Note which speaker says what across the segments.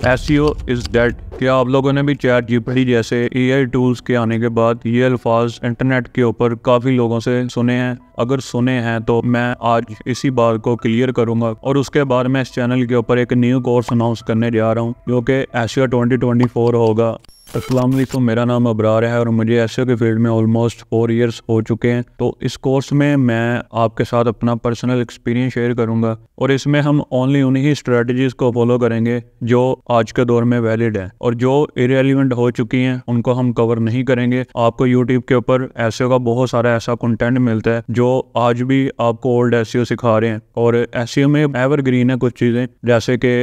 Speaker 1: SEO is dead. क्या आप लोगों ने भी चैट जीपीटी जैसे एआई टूल्स के आने के बाद ये अल्फाज इंटरनेट के ऊपर काफ़ी लोगों से सुने हैं? अगर सुने हैं तो मैं आज इसी बात को क्लियर करूंगा और उसके बाद मैं इस चैनल के ऊपर एक न्यू कोर्स अनाउंस करने जा रहा हूं जो कि एसईओ 2024 होगा। अस्सलाम वालेकुम, मेरा नाम अबरार है और मुझे एसईओ के फील्ड में ऑलमोस्ट 4 इयर्स हो चुके हैं। तो इस कोर्स में मैं आपके साथ अपना पर्सनल एक्सपीरियंस शेयर करूंगा और इसमें हम ओनली उन्हीं स्ट्रेटजीज को फॉलो करेंगे जो आज के दौर में वैलिड है और जो इरेलीवेंट हो चुकी हैं उनको हम कवर नहीं करेंगे। आपको यूट्यूब के ऊपर एसईओ का बहुत सारा ऐसा कंटेंट मिलता है जो आज भी आपको ओल्ड एसईओ सिखा रहे हैं और एसईओ में एवरग्रीन है कुछ चीज़ें जैसे कि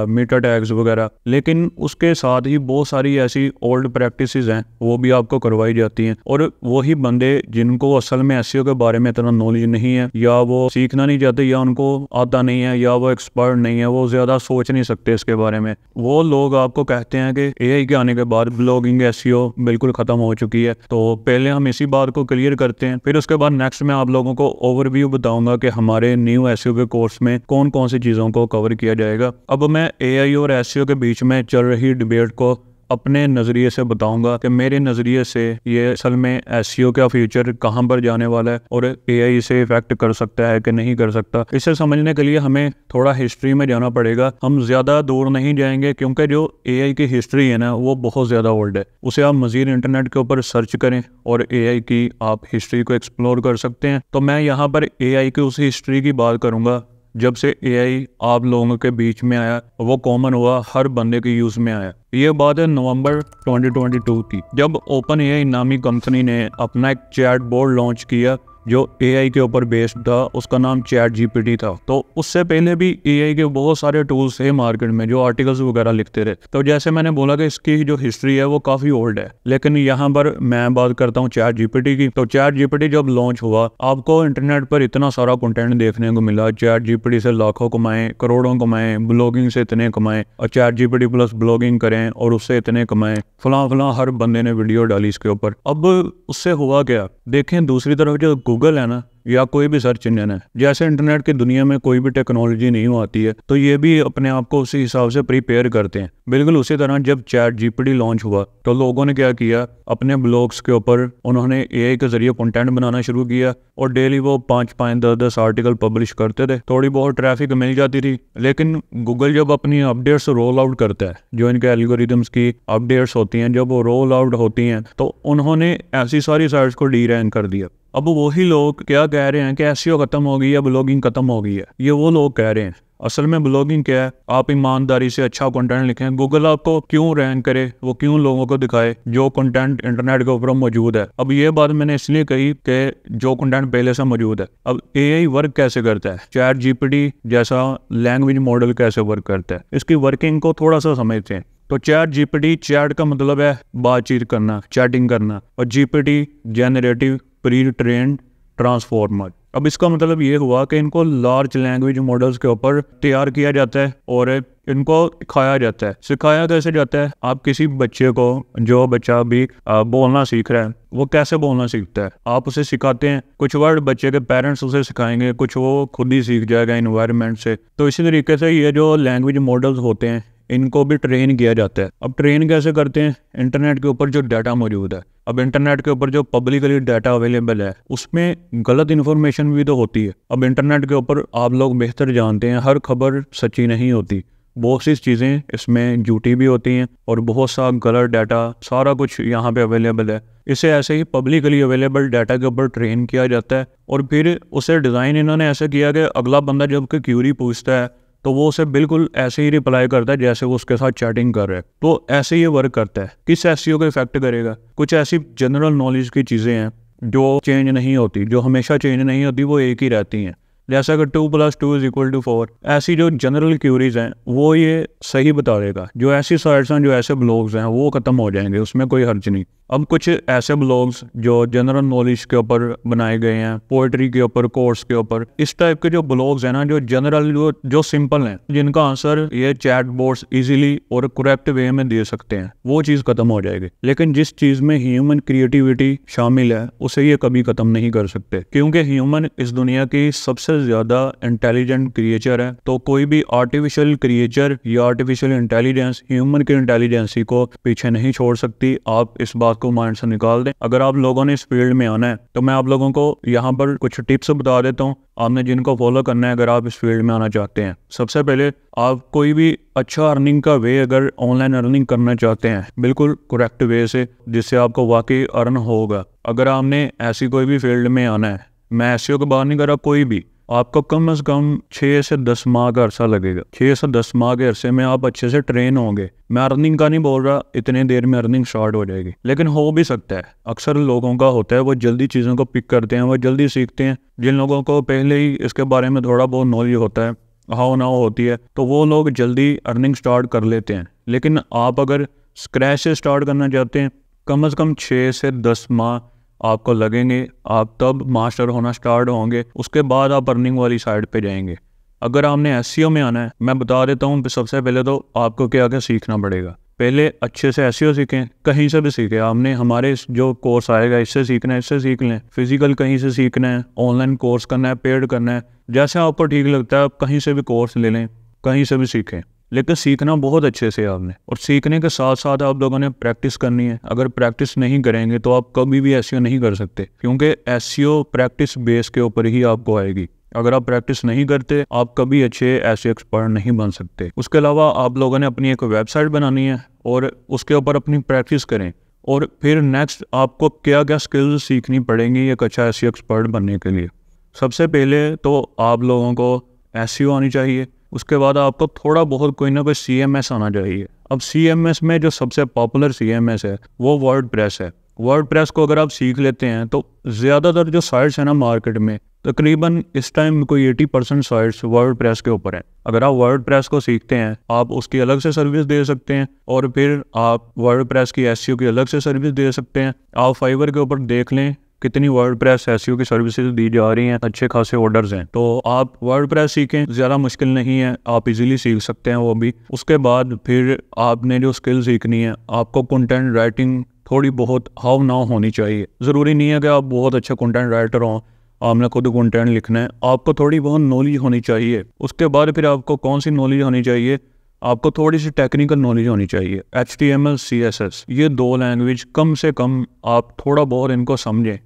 Speaker 1: मीटा टैग्स वगैरह, लेकिन उसके साथ ही बहुत सारी ऐसी ओल्ड प्रैक्टिसेस हैं वो भी आपको करवाई जाती हैं। और वही बंदे जिनको असल में एसईओ के बारे में इतना नॉलेज नहीं है या वो सीखना नहीं चाहते या उनको आता नहीं है या वो एक्सपर्ट नहीं है, वो ज़्यादा सोच नहीं सकते इसके बारे में, वो लोग आपको कहते हैं कि एआई के आने के बाद ब्लॉगिंग एसईओ बिल्कुल ख़त्म हो चुकी है। तो पहले हम इसी बात को क्लियर करते हैं, फिर उसके बाद नेक्स्ट मैं आप लोगों को ओवरव्यू बताऊंगा कि हमारे न्यू एसईओ के कोर्स में कौन कौन सी चीज़ों को कवर किया जाएगा। अब मैं एआई और एसईओ के बीच में चल रही डिबेट को अपने नज़रिए से बताऊंगा कि मेरे नज़रिए से ये असल में एसईओ का फ्यूचर कहां पर जाने वाला है और एआई इसे इफेक्ट कर सकता है कि नहीं कर सकता। इसे समझने के लिए हमें थोड़ा हिस्ट्री में जाना पड़ेगा। हम ज़्यादा दूर नहीं जाएंगे क्योंकि जो एआई की हिस्ट्री है ना वो बहुत ज़्यादा ओल्ड है। उसे आप मज़ीद इंटरनेट के ऊपर सर्च करें और एआई की आप हिस्ट्री को एक्सप्लोर कर सकते हैं। तो मैं यहाँ पर एआई की उस हिस्ट्री की बात करूँगा जब से एआई आप लोगों के बीच में आया, वो कॉमन हुआ, हर बंदे के यूज़ में आया। ये बात है नवंबर 2022 की, जब ओपन एआई नामी कंपनी ने अपना एक चैट बोर्ड लॉन्च किया जो एआई के ऊपर बेस्ड था। उसका नाम चैट जीपीटी था। तो उससे पहले भी एआई के बहुत सारे टूल्स थे मार्केट में जो आर्टिकल्स वगैरह लिखते रहे। तो जैसे मैंने बोला कि इसकी जो हिस्ट्री है वो काफ़ी ओल्ड है, लेकिन यहाँ पर मैं बात करता हूँ चैट जीपीटी की। तो चैट जीपीटी जब लॉन्च हुआ आपको इंटरनेट पर इतना सारा कंटेंट देखने को मिला। चैट जीपीटी से लाखों कमाएं, करोड़ों कमाएं, ब्लॉगिंग से इतने कमाएं और चैट जीपीटी प्लस ब्लॉगिंग करें और उससे इतने कमाएं, फलां हर बंदे ने वीडियो डाली इसके ऊपर। अब उससे हुआ क्या, देखें दूसरी तरफ जो गूगल है ना या कोई भी सर्च इंजन है, जैसे इंटरनेट की दुनिया में कोई भी टेक्नोलॉजी नहीं आती है तो ये भी अपने आप को उसी हिसाब से प्रिपेयर करते हैं। बिल्कुल उसी तरह जब चैट जीपीटी लॉन्च हुआ तो लोगों ने क्या किया, अपने ब्लॉग्स के ऊपर उन्होंने एआई के जरिए कंटेंट बनाना शुरू किया और डेली वो 5-5, 10-10 आर्टिकल पब्लिश करते थे। थोड़ी बहुत ट्रैफिक मिल जाती थी, लेकिन गूगल जब अपनी अपडेट्स रोल आउट करता है, जो इनके एल्गोरिदम्स की अपडेट्स होती हैं, जब वो रोल आउट होती हैं तो उन्होंने ऐसी सारी साइट्स को डी रैंक कर दिया। अब वही लोग क्या कह रहे हैं कि एसईओ खत्म हो गई है, ब्लॉगिंग खत्म हो गई है, ये वो लोग कह रहे हैं। असल में ब्लॉगिंग क्या है, आप ईमानदारी से अच्छा कंटेंट लिखें, गूगल आपको क्यों रैंक करे, वो क्यों लोगों को दिखाए जो कंटेंट इंटरनेट के ऊपर मौजूद है। अब ये बात मैंने इसलिए कही कि जो कंटेंट पहले से मौजूद है। अब एआई वर्क कैसे करता है, चैट जीपीटी जैसा लैंग्वेज मॉडल कैसे वर्क करता है, इसकी वर्किंग को थोड़ा सा समझते हैं। तो चैट जीपीटी, चैट का मतलब है बातचीत करना, चैटिंग करना, और GPT generative pre trained transformer. अब इसका मतलब ये हुआ कि इनको लार्ज लैंग्वेज मॉडल्स के ऊपर तैयार किया जाता है और इनको सिखाया जाता है। सिखाया कैसे जाता है, आप किसी बच्चे को, जो बच्चा अभी बोलना सीख रहा है, वो कैसे बोलना सीखता है, आप उसे सिखाते हैं। कुछ वर्ड बच्चे के पेरेंट्स उसे सिखाएंगे, कुछ वो खुद ही सीख जाएगा इन्वायरमेंट से। तो इसी तरीके से ये जो लैंग्वेज मॉडल्स होते हैं इनको भी ट्रेन किया जाता है। अब ट्रेन कैसे करते हैं, इंटरनेट के ऊपर जो डाटा मौजूद है, अब इंटरनेट के ऊपर जो पब्लिकली डाटा अवेलेबल है उसमें गलत इन्फॉर्मेशन भी तो होती है। अब इंटरनेट के ऊपर आप लोग बेहतर जानते हैं हर खबर सच्ची नहीं होती, बहुत सी चीज़ें इसमें झूठी भी होती हैं और बहुत सा गलत डाटा, सारा कुछ यहाँ पे अवेलेबल है। इसे ऐसे ही पब्लिकली अवेलेबल डाटा के ऊपर ट्रेन किया जाता है और फिर उसे डिज़ाइन इन्होंने ऐसे किया कि अगला बंदा जब कोई क्यूरी पूछता है तो वो उसे बिल्कुल ऐसे ही रिप्लाई करता है जैसे वो उसके साथ चैटिंग कर रहा है। तो ऐसे ही वर्क करता है। किस एसईओ को इफेक्ट करेगा, कुछ ऐसी जनरल नॉलेज की चीज़ें हैं जो चेंज नहीं होती, जो हमेशा चेंज नहीं होती, वो एक ही रहती हैं। जैसा कि 2+2=4, ऐसी जो जनरल क्यूरीज हैं वो ये सही बता देगा। जो ऐसी साइट्स हैं, जो ऐसे ब्लॉग्स हैं वो ख़त्म हो जाएंगे, उसमें कोई हर्ज नहीं। अब कुछ ऐसे ब्लॉग्स जो जनरल नॉलेज के ऊपर बनाए गए हैं, पोएट्री के ऊपर, कोर्स के ऊपर, इस टाइप के जो ब्लॉग्स हैं ना, जो जनरल जो सिंपल हैं, जिनका आंसर ये चैट बोट्स इजीली और करेक्ट वे में दे सकते हैं, वो चीज़ खत्म हो जाएगी। लेकिन जिस चीज़ में ह्यूमन क्रिएटिविटी शामिल है उसे ये कभी खत्म नहीं कर सकते, क्योंकि ह्यूमन इस दुनिया की सबसे ज़्यादा इंटेलिजेंट क्रिएचर है। तो कोई भी आर्टिफिशियल क्रिएचर या आर्टिफिशियल इंटेलिजेंस ह्यूमन की इंटेलिजेंसी को पीछे नहीं छोड़ सकती। आप इस बात को माइंड से निकाल दें। अगर आप लोगों ने इस फील्ड में आना है तो मैं आप लोगों को यहाँ पर कुछ टिप्स बता देता हूँ, आपने जिनको फॉलो करना है अगर आप इस फील्ड में आना चाहते हैं। सबसे पहले, आप कोई भी अच्छा अर्निंग का वे अगर ऑनलाइन अर्निंग करना चाहते हैं बिल्कुल करेक्ट वे से, जिससे आपको वाकई अर्न होगा। अगर आपने ऐसी कोई भी फील्ड में आना है, मैं एसईओ की बात नहीं कर रहा, कोई भी, आपको कम से कम 6 से 10 माह का अरसा लगेगा। 6 से 10 माह के अरसे में आप अच्छे से ट्रेन होंगे। मैं अर्निंग का नहीं बोल रहा, इतने देर में अर्निंग स्टार्ट हो जाएगी, लेकिन हो भी सकता है। अक्सर लोगों का होता है वो जल्दी चीज़ों को पिक करते हैं, वो जल्दी सीखते हैं। जिन लोगों को पहले ही इसके बारे में थोड़ा बहुत नॉलेज होता है, हाउ नाउ होती है, तो वो लोग जल्दी अर्निंग स्टार्ट कर लेते हैं। लेकिन आप अगर स्क्रैच से स्टार्ट करना चाहते हैं, कम से कम 6 से 10 माह आपको लगेंगे। आप तब मास्टर होना स्टार्ट होंगे, उसके बाद आप अर्निंग वाली साइड पे जाएंगे। अगर आपने एसईओ में आना है, मैं बता देता हूँ, सबसे पहले तो आपको क्या क्या सीखना पड़ेगा। पहले अच्छे से एसईओ सीखें, कहीं से भी सीखें। आपने हमारे जो कोर्स आएगा इससे सीखना है, इससे सीख लें। फिजिकल कहीं से सीखना है, ऑनलाइन कोर्स करना है, पेड करना है, जैसे आपको ठीक लगता है आप कहीं से भी कोर्स ले लें, कहीं से भी सीखें। लेकिन सीखना बहुत अच्छे से आपने, और सीखने के साथ साथ आप लोगों ने प्रैक्टिस करनी है। अगर प्रैक्टिस नहीं करेंगे तो आप कभी भी एसईओ नहीं कर सकते, क्योंकि एसईओ प्रैक्टिस बेस के ऊपर ही आपको आएगी। अगर आप प्रैक्टिस नहीं करते, आप कभी अच्छे एसईओ एक्सपर्ट नहीं बन सकते। उसके अलावा आप लोगों ने अपनी एक वेबसाइट बनानी है और उसके ऊपर अपनी प्रैक्टिस करें। और फिर नेक्स्ट आपको क्या क्या स्किल्स सीखनी पड़ेंगी एक अच्छा एसईओ एक्सपर्ट बनने के लिए। सबसे पहले तो आप लोगों को एसईओ आनी चाहिए। उसके बाद आपको थोड़ा बहुत कोई ना कोई सीएमएस आना चाहिए। अब सीएमएस में जो सबसे पॉपुलर सीएमएस है वो वर्डप्रेस है। वर्डप्रेस को अगर आप सीख लेते हैं तो ज़्यादातर जो साइट्स हैं ना मार्केट में, तकरीबन इस टाइम कोई 80% साइट्स वर्डप्रेस के ऊपर हैं। अगर आप वर्डप्रेस को सीखते हैं, आप उसकी अलग से सर्विस दे सकते हैं, और फिर आप वर्डप्रेस की एसईओ की अलग से सर्विस दे सकते हैं। आप फाइवर के ऊपर देख लें कितनी वर्डप्रेस एसईओ की सर्विसेज दी जा रही हैं, अच्छे खासे ऑर्डर्स हैं। तो आप वर्डप्रेस सीखें, ज़्यादा मुश्किल नहीं है, आप इजीली सीख सकते हैं वो भी। उसके बाद फिर आपने जो स्किल सीखनी है, आपको कंटेंट राइटिंग थोड़ी बहुत हाउ नाउ होनी चाहिए। ज़रूरी नहीं है कि आप बहुत अच्छा कंटेंट राइटर हों, आपने खुद कंटेंट लिखना है, आपको थोड़ी बहुत नॉलेज होनी चाहिए। उसके बाद फिर आपको कौन सी नॉलेज होनी चाहिए, आपको थोड़ी सी टेक्निकल नॉलेज होनी चाहिए। HTML CSS ये 2 लैंग्वेज कम से कम आप थोड़ा बहुत इनको समझें।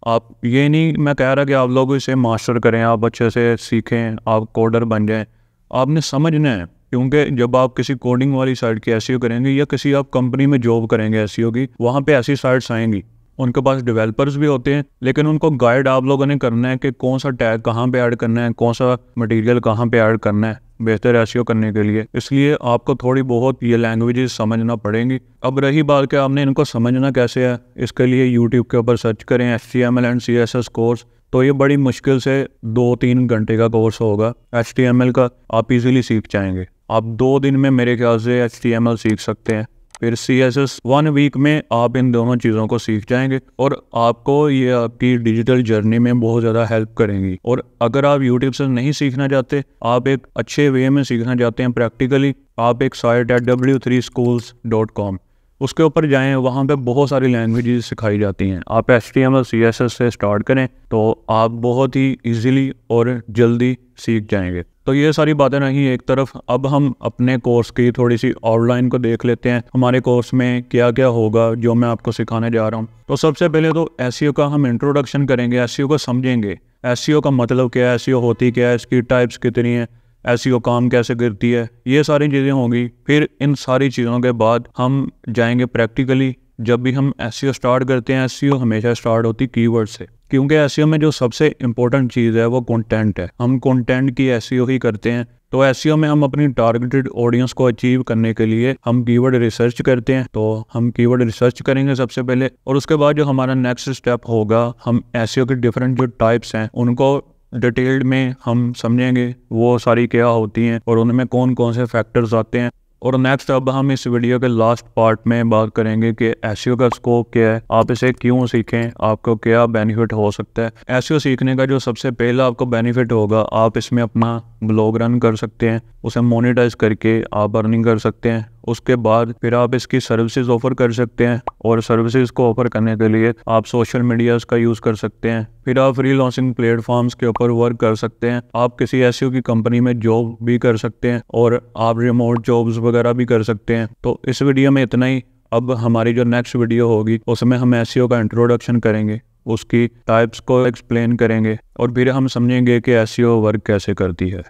Speaker 1: आप ये नहीं मैं कह रहा कि आप लोग इसे मास्टर करें, आप अच्छे से सीखें, आप कोडर बन जाएं। आपने समझना है, क्योंकि जब आप किसी कोडिंग वाली साइट की एसईओ करेंगे या किसी आप कंपनी में जॉब करेंगे एसईओ की, वहाँ पे ऐसी साइट्स आएंगी, उनके पास डेवलपर्स भी होते हैं, लेकिन उनको गाइड आप लोगों ने करना है कि कौन सा टैग कहाँ पे ऐड करना है, कौन सा मटेरियल कहाँ पे ऐड करना है बेहतर एसईओ करने के लिए। इसलिए आपको थोड़ी बहुत ये लैंग्वेजेस समझना पड़ेंगी। अब रही बात कि आपने इनको समझना कैसे है, इसके लिए यूट्यूब के ऊपर सर्च करें HTML एंड CSS कोर्स। तो ये बड़ी मुश्किल से 2-3 घंटे का कोर्स होगा HTML का, आप इजीली सीख जाएंगे। आप 2 दिन में मेरे ख्याल से HTML सीख सकते हैं। फिर CSS 1 वीक में आप इन दोनों चीज़ों को सीख जाएंगे, और आपको ये आपकी डिजिटल जर्नी में बहुत ज़्यादा हेल्प करेंगी। और अगर आप यूट्यूब से नहीं सीखना चाहते, आप एक अच्छे वे में सीखना चाहते हैं प्रैक्टिकली, आप एक साइट है w3schools.com, उसके ऊपर जाएं, वहाँ पे बहुत सारी लैंग्वेजेस सिखाई जाती हैं। आप HTML CSS से स्टार्ट करें तो आप बहुत ही इजीली और जल्दी सीख जाएंगे। तो ये सारी बातें रही एक तरफ। अब हम अपने कोर्स की थोड़ी सी आउटलाइन को देख लेते हैं। हमारे कोर्स में क्या क्या होगा जो मैं आपको सिखाने जा रहा हूँ। तो सबसे पहले तो एसईओ का हम इंट्रोडक्शन करेंगे, एसईओ को समझेंगे, एसईओ का मतलब क्या है, एसईओ होती क्या है, इसकी टाइप्स कितनी है, एसईओ काम कैसे करती है, ये सारी चीज़ें होंगी। फिर इन सारी चीज़ों के बाद हम जाएंगे प्रैक्टिकली। जब भी हम एसईओ स्टार्ट करते हैं, एसईओ हमेशा स्टार्ट होती कीवर्ड से, क्योंकि एसईओ में जो सबसे इम्पोर्टेंट चीज़ है वो कंटेंट है। हम कंटेंट की एसईओ ही करते हैं। तो एसईओ में हम अपनी टारगेटेड ऑडियंस को अचीव करने के लिए हम कीवर्ड रिसर्च करते हैं। तो हम कीवर्ड रिसर्च करेंगे सबसे पहले, और उसके बाद जो हमारा नेक्स्ट स्टेप होगा, हम एसईओ के डिफरेंट जो टाइप्स हैं उनको डिटेल्ड में हम समझेंगे, वो सारी क्या होती हैं और उनमें कौन कौन से फैक्टर्स आते हैं। और नेक्स्ट अब हम इस वीडियो के लास्ट पार्ट में बात करेंगे कि एसईओ का स्कोप क्या है, आप इसे क्यों सीखें, आपको क्या बेनिफिट हो सकता है। एसईओ सीखने का जो सबसे पहला आपको बेनिफिट होगा, आप इसमें अपना ब्लॉग रन कर सकते हैं, उसे मोनेटाइज करके आप अर्निंग कर सकते हैं। उसके बाद फिर आप इसकी सर्विसेज ऑफर कर सकते हैं और सर्विसेज को ऑफर करने के लिए आप सोशल मीडियाज़ का यूज़ कर सकते हैं। फिर आप फ्रीलांसिंग प्लेटफॉर्म्स के ऊपर वर्क कर सकते हैं, आप किसी एसईओ की कंपनी में जॉब भी कर सकते हैं और आप रिमोट जॉब्स वगैरह भी कर सकते हैं। तो इस वीडियो में इतना ही। अब हमारी जो नेक्स्ट वीडियो होगी उसमें हम एसईओ का इंट्रोडक्शन करेंगे, उसकी टाइप्स को एक्सप्लेन करेंगे और फिर हम समझेंगे कि एसईओ वर्क कैसे करती है।